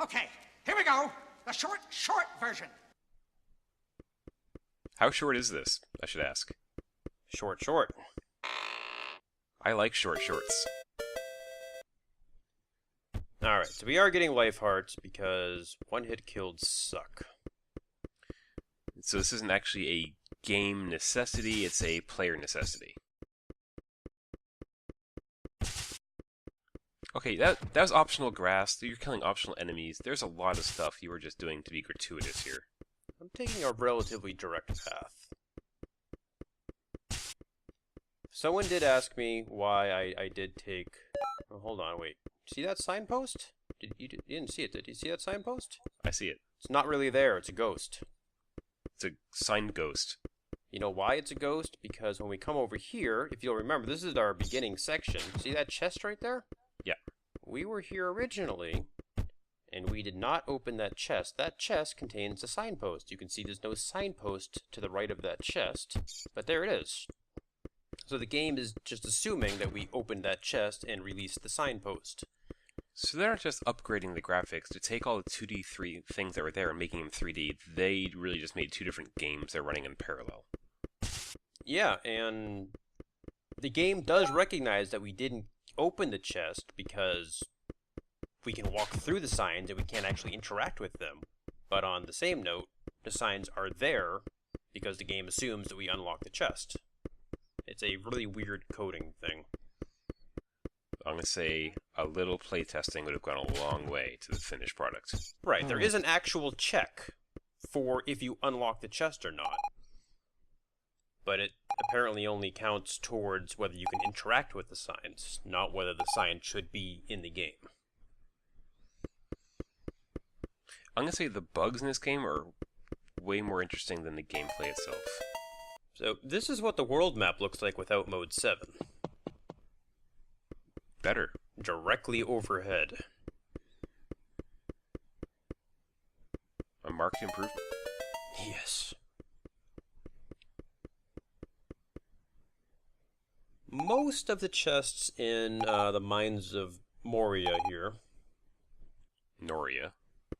Okay, here we go. The short version. How short is this, I should ask? Short. I like short shorts. Alright, so we are getting life hearts because one-hit kills suck. So this isn't actually a game necessity, it's a player necessity. Okay, that was optional grass. You're killing optional enemies. There's a lot of stuff you were just doing to be gratuitous here. I'm taking a relatively direct path. Someone did ask me why I did take... Oh, hold on, wait. See that signpost? You didn't see it, did you see that signpost? I see it. It's not really there, it's a ghost. It's a signed ghost. You know why it's a ghost? Because when we come over here, if you'll remember, this is our beginning section. See that chest right there? Yeah. We were here originally, and we did not open that chest. That chest contains a signpost. You can see there's no signpost to the right of that chest, but there it is. So the game is just assuming that we opened that chest and released the signpost. So they're not just upgrading the graphics to take all the 2D things that were there and making them 3D. They really just made two different games they're running in parallel. Yeah, and the game does recognize that we didn't open the chest because we can walk through the signs and we can't actually interact with them. But on the same note, the signs are there because the game assumes that we unlock the chest. It's a really weird coding thing. I'm going to say a little playtesting would have gone a long way to the finished product. Right, there is an actual check for if you unlock the chest or not. But it apparently only counts towards whether you can interact with the signs, not whether the sign should be in the game. I'm going to say the bugs in this game are way more interesting than the gameplay itself. So this is what the world map looks like without Mode 7. Better. Directly overhead. A marked improvement. Yes. Most of the chests in the Mines of Moria here. Noria.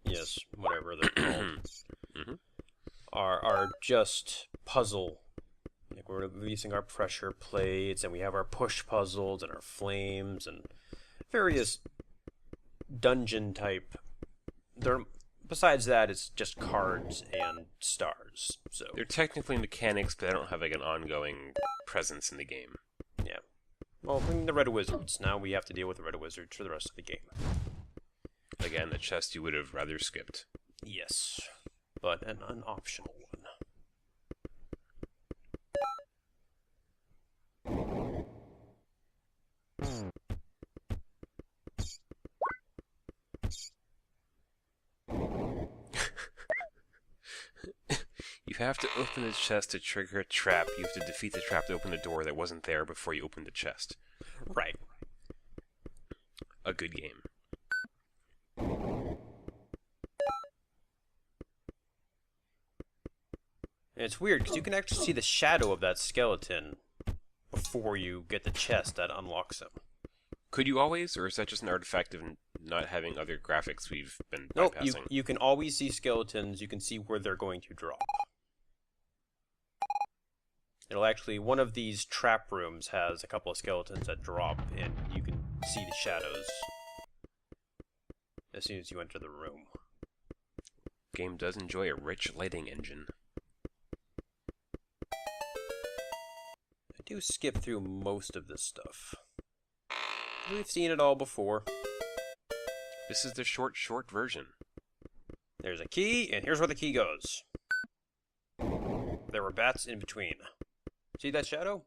Yes, whatever they're called. Are just puzzle. Like we're releasing our pressure plates, and we have our push puzzles and our flames and various dungeon type. Besides that, it's just cards and stars. So They're technically mechanics, but they don't have like an ongoing presence in the game. yeah. Well, bring the Red Wizards. Now we have to deal with the Red Wizards for the rest of the game. Again, a chest you would have rather skipped. Yes, but an optional one. You have to open the chest to trigger a trap. You have to defeat the trap to open the door that wasn't there before you opened the chest. Right. A good game. And it's weird because you can actually see the shadow of that skeleton before you get the chest that unlocks him. Could you always, or is that just an artifact of not having other graphics we've been Nope, bypassing? you can always see skeletons. You can see where they're going to drop. It'll actually, one of these trap rooms has a couple of skeletons that drop, and you can see the shadows as soon as you enter the room. Game does enjoy a rich lighting engine. I do skip through most of this stuff. We've seen it all before. This is the short version. There's a key, and here's where the key goes. There were bats in between. See that shadow?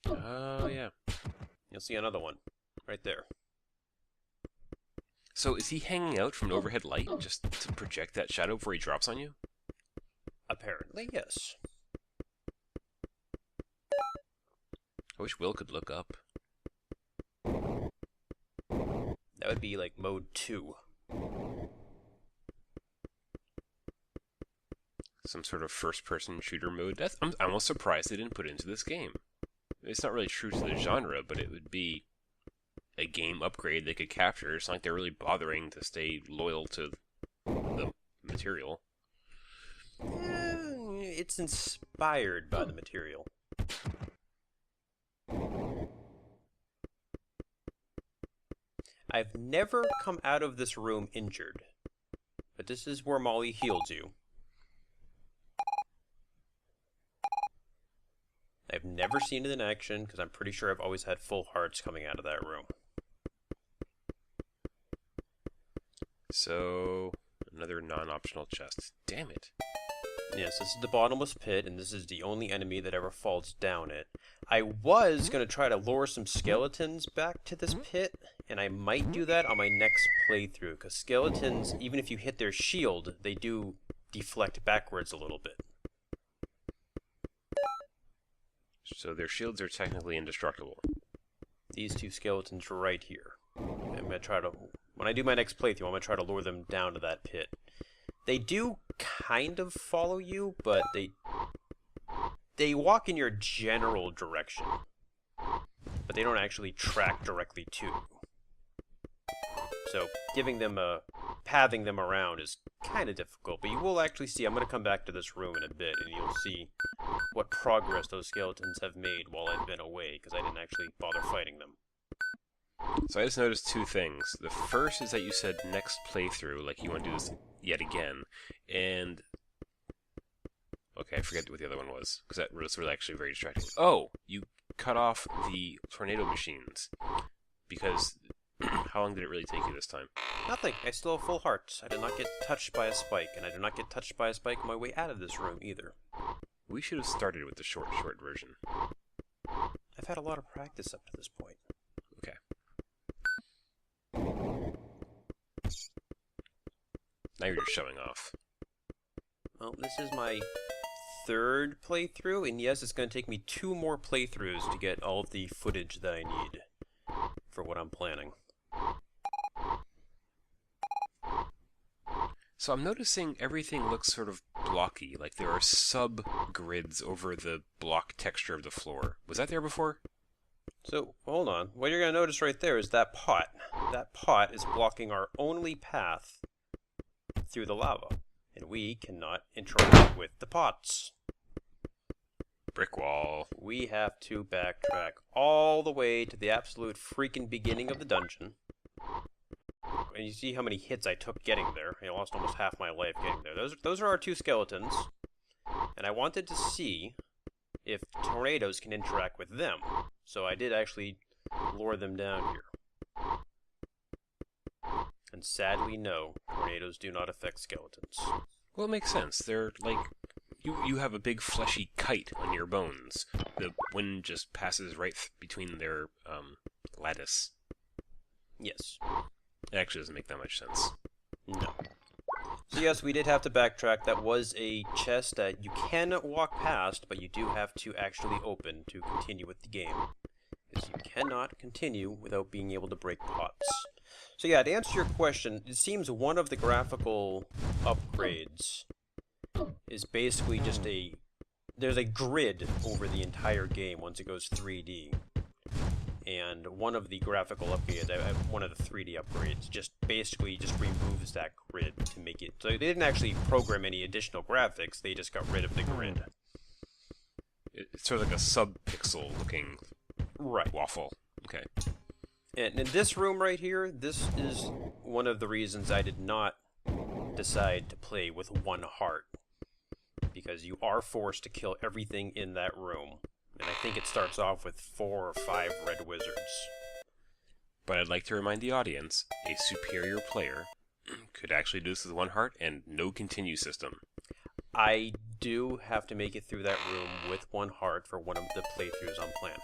Oh, yeah. You'll see another one right there. So is he hanging out from an overhead light just to project that shadow before he drops on you? Apparently, yes. I wish Will could look up. That would be like mode 2. Some sort of first-person shooter mode. I'm almost surprised they didn't put it into this game. It's not really true to the genre, but it would be a game upgrade they could capture. It's not like they're really bothering to stay loyal to the material. It's inspired by the material. I've never come out of this room injured, but this is where Molly heals you. I've never seen it in action, because I'm pretty sure I've always had full hearts coming out of that room. So, another non-optional chest. Damn it. Yes, this is the bottomless pit, and this is the only enemy that ever falls down it. I was going to try to lure some skeletons back to this pit, and I might do that on my next playthrough, because skeletons, even if you hit their shield, they do deflect backwards a little bit. So their shields are technically indestructible. These two skeletons right here. I'm going to try to, when I do my next playthrough, I'm going to try to lure them down to that pit. They do kind of follow you, but they walk in your general direction. But they don't actually track directly to you. So pathing them around is kind of difficult, but you will actually see, I'm going to come back to this room in a bit, and you'll see what progress those skeletons have made while I've been away, because I didn't actually bother fighting them. So I just noticed two things. The first is that you said next playthrough, like you want to do this yet again, and... Okay, I forget what the other one was, because that was really actually very distracting. Oh! You cut off the tornado machines, because... How long did it really take you this time? Nothing. I still have full hearts. I did not get touched by a spike, and I did not get touched by a spike on my way out of this room either. We should have started with the short version. I've had a lot of practice up to this point. Okay. Now you're just showing off. Well, this is my third playthrough, and yes, it's going to take me 2 more playthroughs to get all of the footage that I need for what I'm planning. So I'm noticing everything looks sort of blocky, like there are sub-grids over the block texture of the floor. Was that there before? So, hold on. What you're going to notice right there is that pot. That pot is blocking our only path through the lava, and we cannot interact with the pots. Brick wall. We have to backtrack all the way to the absolute freaking beginning of the dungeon. And you see how many hits I took getting there. I lost almost half my life getting there. Those are our 2 skeletons. And I wanted to see if tornadoes can interact with them. So I did actually lure them down here. And sadly, no, tornadoes do not affect skeletons. Well, it makes sense. They're like... You have a big fleshy kite on your bones. The wind just passes right between their lattice. Yes. It actually doesn't make that much sense. No. So yes, we did have to backtrack. That was a chest that you can walk past, but you do have to actually open to continue with the game. Because you cannot continue without being able to break pots. So yeah, to answer your question, it seems one of the graphical upgrades is basically just there's a grid over the entire game once it goes 3D. And one of the graphical upgrades, one of the 3D upgrades, just basically removes that grid to make it... So they didn't actually program any additional graphics, they just got rid of the grid. It's sort of like a sub-pixel looking waffle. Okay. And in this room right here, this is one of the reasons I did not decide to play with 1 heart. Because you are forced to kill everything in that room. And I think it starts off with 4 or 5 red wizards. But I'd like to remind the audience, a superior player could actually do this with 1 heart and no continue system. I do have to make it through that room with 1 heart for one of the playthroughs I'm planning.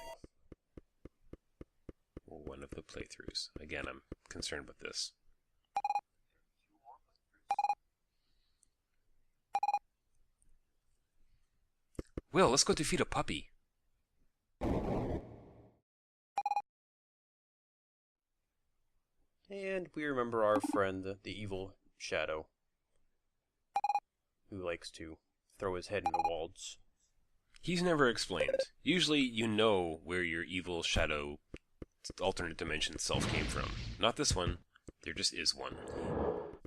One of the playthroughs. Again, I'm concerned with this. Will, let's go defeat a puppy. And we remember our friend, the evil shadow, who likes to throw his head into walls. He's never explained. Usually you know where your evil shadow alternate dimension self came from. Not this one. There just is one.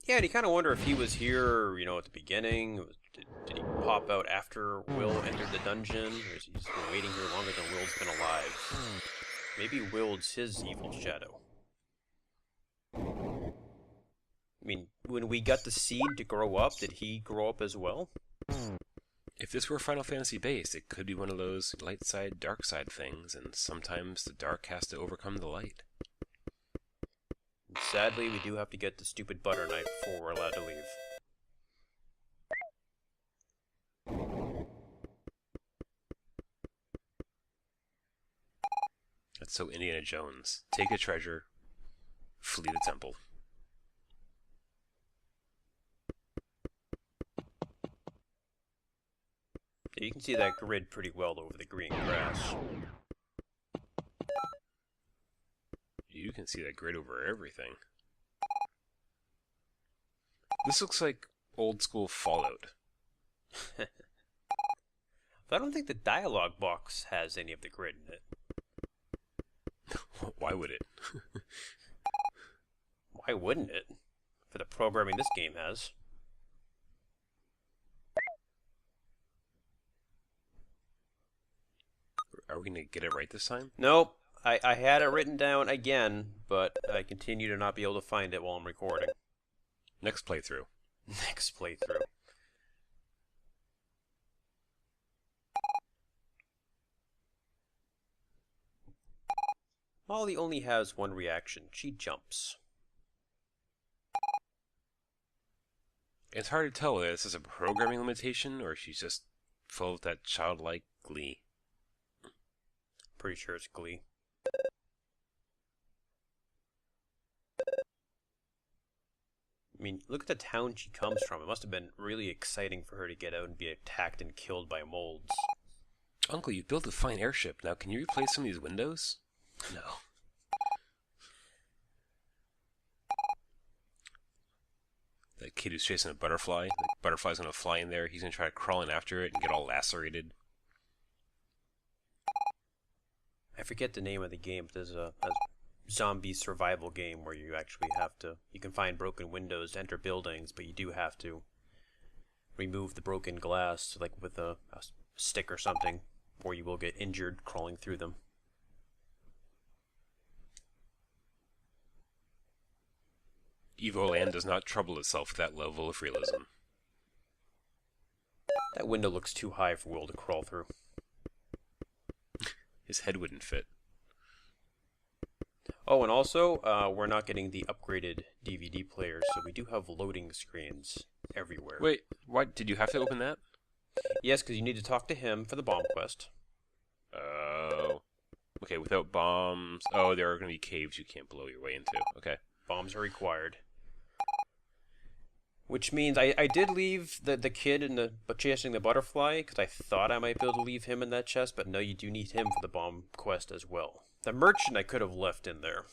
Yeah, and you kind of wonder if he was here, at the beginning. Did he pop out after Will entered the dungeon? Or is he just been waiting here longer than Will's been alive? Maybe Will's his evil shadow. I mean, when we got the seed to grow up, did he grow up as well? If this were Final Fantasy based, it could be one of those light side, dark side things, and sometimes the dark has to overcome the light. And sadly, we do have to get the stupid butter knife before we're allowed to leave. That's so Indiana Jones. Take a treasure, flee the temple. Yeah, you can see that grid pretty well over the green grass. You can see that grid over everything. This looks like old school Fallout. But I don't think the dialogue box has any of the grid in it. Why would it? Why wouldn't it? For the programming this game has. Are we going to get it right this time? Nope. I had it written down again, but I continue to not be able to find it while I'm recording. Next playthrough. Next playthrough. Molly only has one reaction. She jumps. It's hard to tell whether this is a programming limitation or she's just full of that childlike glee. Pretty sure it's Glee. I mean, look at the town she comes from. It must have been really exciting for her to get out and be attacked and killed by molds. Uncle, you built a fine airship. Now, can you replace some of these windows? No. That kid who's chasing a butterfly. The butterfly's going to fly in there. He's going to try to crawl in after it and get all lacerated. I forget the name of the game, but there's a zombie survival game where you actually have to... You can find broken windows to enter buildings, but you do have to remove the broken glass, like with a stick or something, or you will get injured crawling through them. Evoland does not trouble itself with that level of realism. That window looks too high for Will to crawl through. His head wouldn't fit. Oh, and also, we're not getting the upgraded DVD player, so we do have loading screens everywhere. Wait, why did you have to open that? Yes, because you need to talk to him for the bomb quest. Oh. Okay, without bombs... Oh, there are going to be caves you can't blow your way into. Okay. Bombs are required. Which means I did leave the kid in the chasing the butterfly, because I thought I might be able to leave him in that chest, but no, you do need him for the bomb quest as well. The merchant I could have left in there.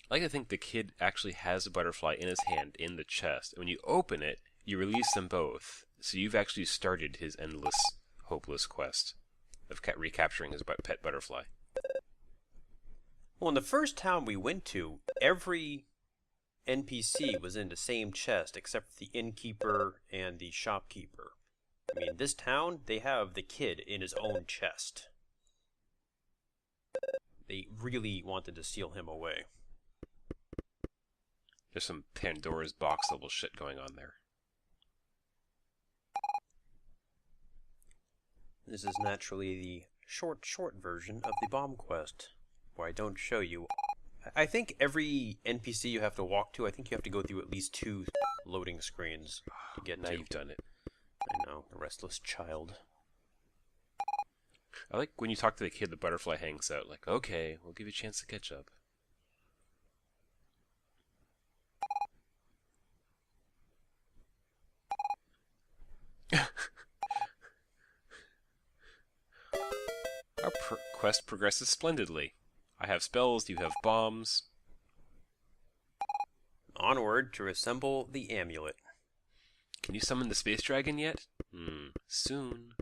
I like to think the kid actually has a butterfly in his hand in the chest, and when you open it, you release them both. So you've actually started his endless, hopeless quest of recapturing his pet butterfly. Well, in the first town we went to, every NPC was in the same chest except for the innkeeper and the shopkeeper. I mean, this town, they have the kid in his own chest. They really wanted to seal him away. There's some Pandora's box level shit going on there. This is naturally the short version of the bomb quest, where I don't show you. I think every NPC you have to walk to, I think you have to go through at least 2 loading screens to get Now to. you've done it. I know, the restless child. I like when you talk to the kid, the butterfly hangs out. Like, okay, we'll give you a chance to catch up. Our quest progresses splendidly. I have spells, you have bombs. Onward to assemble the amulet. Can you summon the space dragon yet? Soon.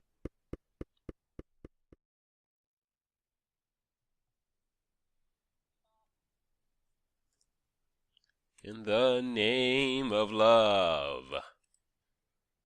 In the name of love.